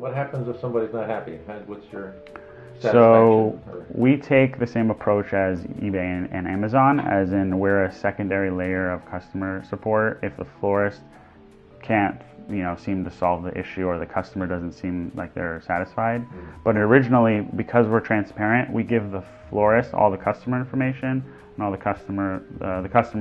what happens if somebody's not happy? What's your So satisfaction? we take the same approach as eBay and Amazon, as in we're a secondary layer of customer support. If the florist can't, seem to solve the issue, or the customer doesn't seem like they're satisfied. But originally, because we're transparent, we give the florist all the customer information, and all the customer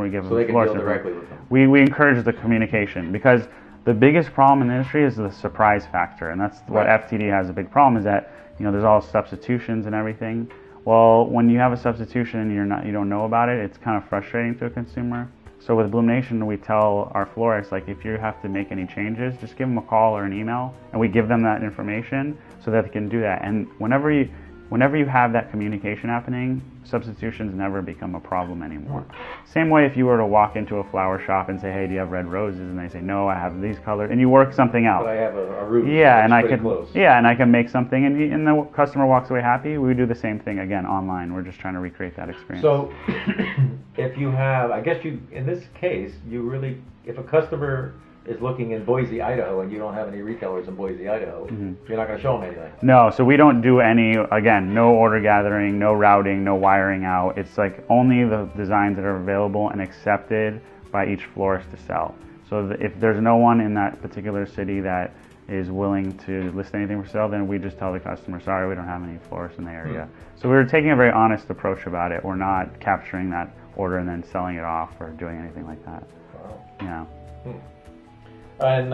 we give So the they can florist deal directly with them. We encourage the communication, because the biggest problem in the industry is the surprise factor, and that's what FTD has a big problem, is that there's all substitutions and everything. Well, when you have a substitution and you don't know about it, it's kind of frustrating to a consumer. So with Bloomnation, we tell our florists, like, if you have to make any changes, just give them a call or an email, and we give them that information so that they can do that. And whenever you have that communication happening, substitutions never become a problem anymore. Same way if you were to walk into a flower shop and say, hey, do you have red roses? And they say, no, I have these colors, and you work something out. But I have a root. Yeah, and I can make something, and the customer walks away happy. We do the same thing again online. We're just trying to recreate that experience. So, if you have, I guess in this case, if a customer is looking in Boise, Idaho, and you don't have any retailers in Boise, Idaho, you're not going to show them anything. No, so we don't do any, again, no order gathering, no routing, no wiring out. It's like only the designs that are available and accepted by each florist to sell. So if there's no one in that particular city that is willing to list anything for sale, then we just tell the customer, sorry, we don't have any florists in the area. So we're taking a very honest approach about it. We're not capturing that order and then selling it off or doing anything like that. Wow. Yeah. And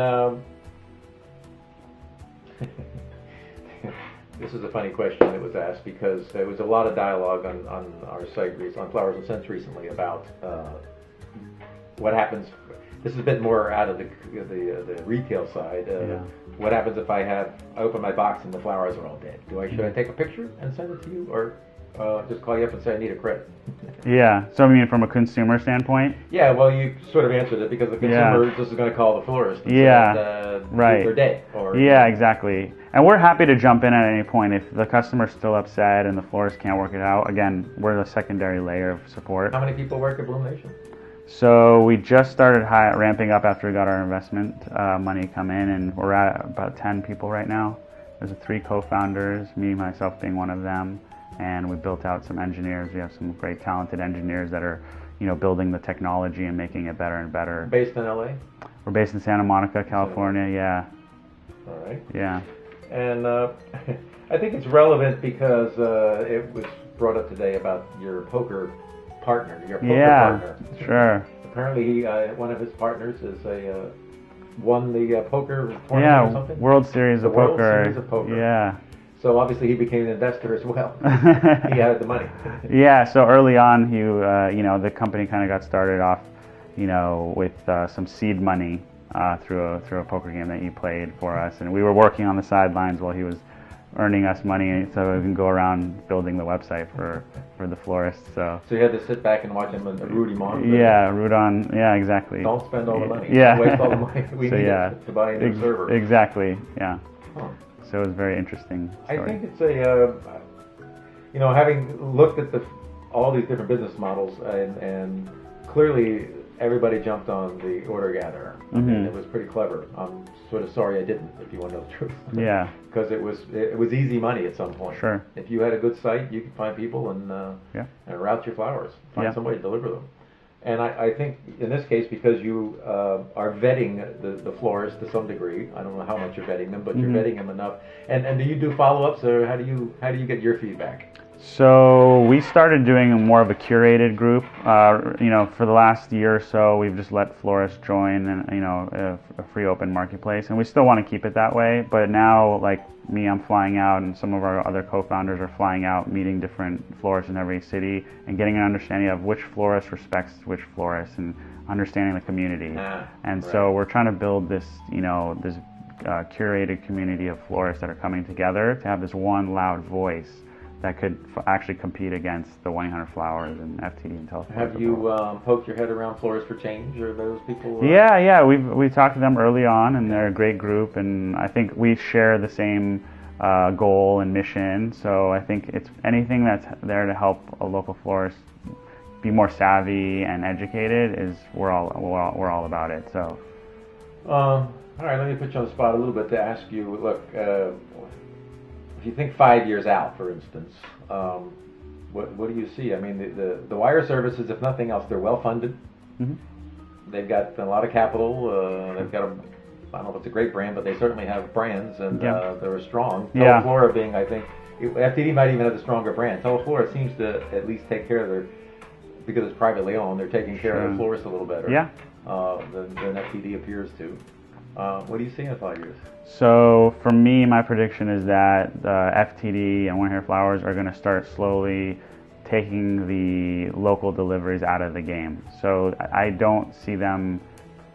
this is a funny question that was asked, because there was a lot of dialogue on our site, on Flowers and Scents recently, about what happens. This is a bit more out of the retail side. What happens if I open my box and the flowers are all dead? Should I take a picture and send it to you, or just call you up and say I need a credit? Yeah. So I mean, from a consumer standpoint. Yeah. Well, you sort of answered it, because the consumer just is going to call the florist and say, right. they're dead. Exactly. And we're happy to jump in at any point if the customer's still upset and the florist can't work it out. Again, we're the secondary layer of support. How many people work at Bloomnation? So we just started ramping up after we got our investment money come in, and we're at about 10 people right now. There's 3 co-founders, me, myself being one of them, and we built out some engineers. We have some great talented engineers that are, building the technology and making it better and better. Based in LA? We're based in Santa Monica, California. Yeah. All right. Yeah. And I think it's relevant because it was brought up today about your poker partner. Partner. Sure. Apparently, one of his partners is won the poker tournament or something. World Series of Poker. World Series of Poker. Yeah. So obviously he became an investor as well. He had the money. Yeah. So early on, the company kind of got started off, with some seed money through a poker game that he played for us, and we were working on the sidelines while he was earning us money, so we can go around building the website for the florist. So you had to sit back and watch him and root him on. Root on. Yeah, exactly. Don't spend all the money. Yeah. Don't waste all the money. We need it to buy a new server. Exactly. Yeah. Huh. So it was very interesting story. I think it's having looked at all these different business models, and clearly everybody jumped on the order gatherer. And it was pretty clever. I'm sort of sorry I didn't, if you want to know the truth. Yeah. Because it was easy money at some point. Sure. If you had a good site, you could find people and route your flowers, find some way to deliver them. And I think in this case, because you are vetting the florist to some degree, I don't know how much you're vetting them, but you're vetting them enough. And do you do follow-ups, or how do you get your feedback? So we started doing more of a curated group. For the last year or so, we've just let florists join, and a free open marketplace, and we still want to keep it that way. But now, like me, I'm flying out, and some of our other co-founders are flying out, meeting different florists in every city, and getting an understanding of which florist respects which florist, and understanding the community. So we're trying to build this, this curated community of florists that are coming together to have this one loud voice that could actually compete against the 1-800-Flowers and FTD and Telephone. Have you poked your head around Florists for Change, or those people? Yeah. We talked to them early on, and they're a great group, and I think we share the same goal and mission. So I think it's anything that's there to help a local florist be more savvy and educated we're all about it. So. All right, let me put you on the spot a little bit to ask you, look, if you think 5 years out, for instance, what do you see? I mean, the wire services, if nothing else, they're well funded. Mm-hmm. They've got a lot of capital. They've got I don't know if it's a great brand, but they certainly have brands, and they're strong. Yeah. Teleflora being, I think, FTD might even have the stronger brand. Teleflora seems to at least take care of because it's privately owned, they're taking care of the florists a little better than FTD appears to. What do you see in 5 years? So for me, my prediction is that FTD and One Hair Flowers are going to start slowly taking the local deliveries out of the game. So I don't see them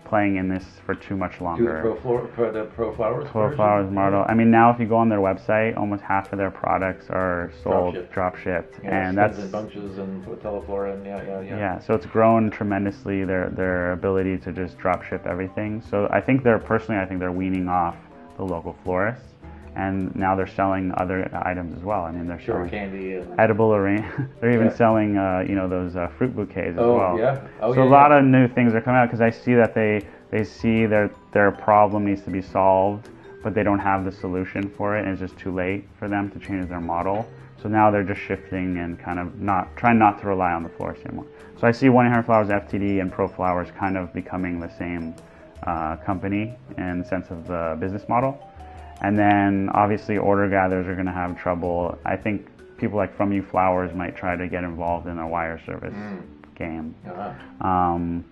playing in this for too much longer. For the Pro Flowers? Pro Flowers model. I mean, now if you go on their website, almost half of their products are sold drop shipped, and that's in bunches and with Teleflora and yeah. So it's grown tremendously, their ability to just drop ship everything. So I think they're weaning off the local florists, and now they're selling other items as well. I mean, they're selling candy and edible they're even selling those fruit bouquets as well. So a lot of new things are coming out because I see that they see their problem needs to be solved, but they don't have the solution for it, and it's just too late for them to change their model. So now they're just shifting and kind of trying not to rely on the florist anymore. So I see One Hair Flowers, FTD, and Pro Flowers kind of becoming the same company in the sense of the business model. And then obviously order gatherers are going to have trouble. I think people like From You Flowers might try to get involved in a wire service game. On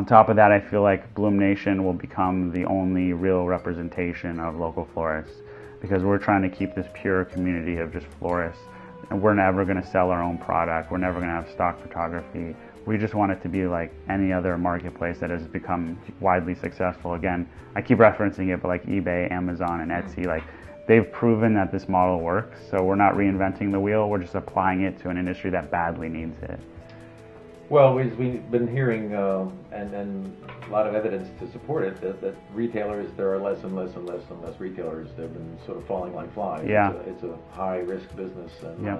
top of that, I feel like Bloomnation will become the only real representation of local florists, because we're trying to keep this pure community of just florists, and we're never going to sell our own product. We're never going to have stock photography. We just want it to be like any other marketplace that has become widely successful. Again, I keep referencing it, but like eBay, Amazon, and Etsy, like they've proven that this model works. So we're not reinventing the wheel. We're just applying it to an industry that badly needs it. Well, we've been hearing, and a lot of evidence to support it, that retailers, there are less and less retailers. They've been sort of falling like flies. Yeah. It's a high-risk business, and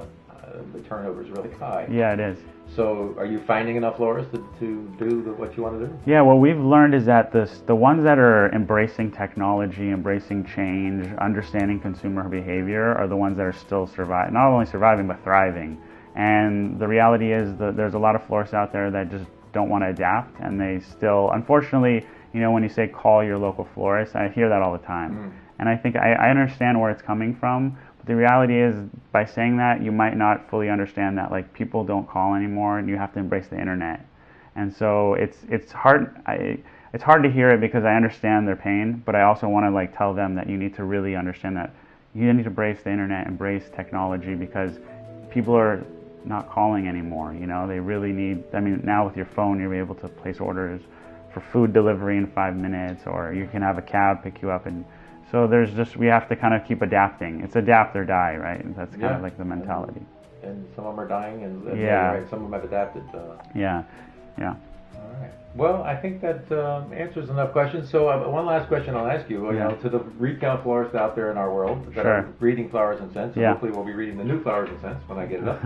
the turnover is really high. Yeah, it is. So are you finding enough florists to do what you want to do? Yeah, what we've learned is that the ones that are embracing technology, embracing change, understanding consumer behavior are the ones that are still not only surviving, but thriving. And the reality is that there's a lot of florists out there that just don't want to adapt, and they still, unfortunately, when you say call your local florist, I hear that all the time. And I think I understand where it's coming from, but the reality is by saying that, you might not fully understand that like people don't call anymore, and you have to embrace the internet. And so it's hard. It's hard to hear it because I understand their pain, but I also want to like tell them that you need to really understand that you need to embrace the internet, embrace technology, because people are not calling anymore. They really need, I mean, now with your phone you're able to place orders for food delivery in 5 minutes, or you can have a cab pick you up, and so we have to kind of keep adapting. It's adapt or die, right? That's kind of like the mentality. And some of them are dying, and right, some of them have adapted. Yeah. All right. Well, I think that answers enough questions. So one last question I'll ask you. To the retail florists out there in our world that are reading Flowers and Scents, and hopefully we'll be reading the new Flowers and Scents when I get it up.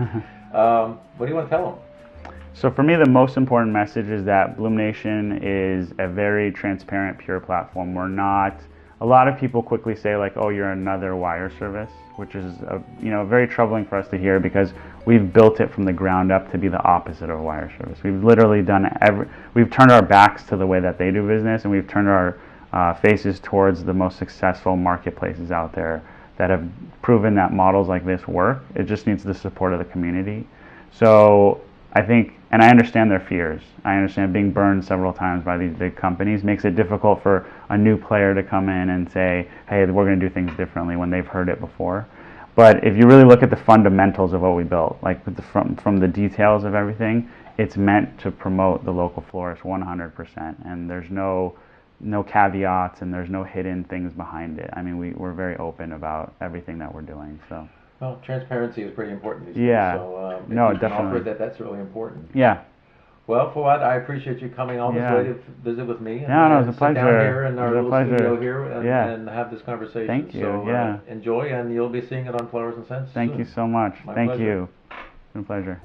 What do you want to tell them? So for me, the most important message is that Bloomnation is a very transparent, pure platform. We're not. A lot of people quickly say like, "Oh, you're another wire service," which is very troubling for us to hear, because we've built it from the ground up to be the opposite of a wire service. We've literally we've turned our backs to the way that they do business, and we've turned our faces towards the most successful marketplaces out there that have proven that models like this work. It just needs the support of the community. So I think, and I understand their fears. I understand being burned several times by these big companies makes it difficult for a new player to come in and say, hey, we're going to do things differently, when they've heard it before. But if you really look at the fundamentals of what we built, like from the details of everything, it's meant to promote the local florist 100%. And there's no caveats, and there's no hidden things behind it. I mean, we're very open about everything that we're doing. So. Well, transparency is pretty important these days. So, no, definitely. That's really important. Yeah. Well, Fawad, I appreciate you coming all this way to visit with me. And, it was a pleasure. Sit down here in our little studio here and have this conversation. Thank you. So enjoy, and you'll be seeing it on Flowers and Scents Thank soon. you so much. My Thank pleasure. you. It's been a pleasure.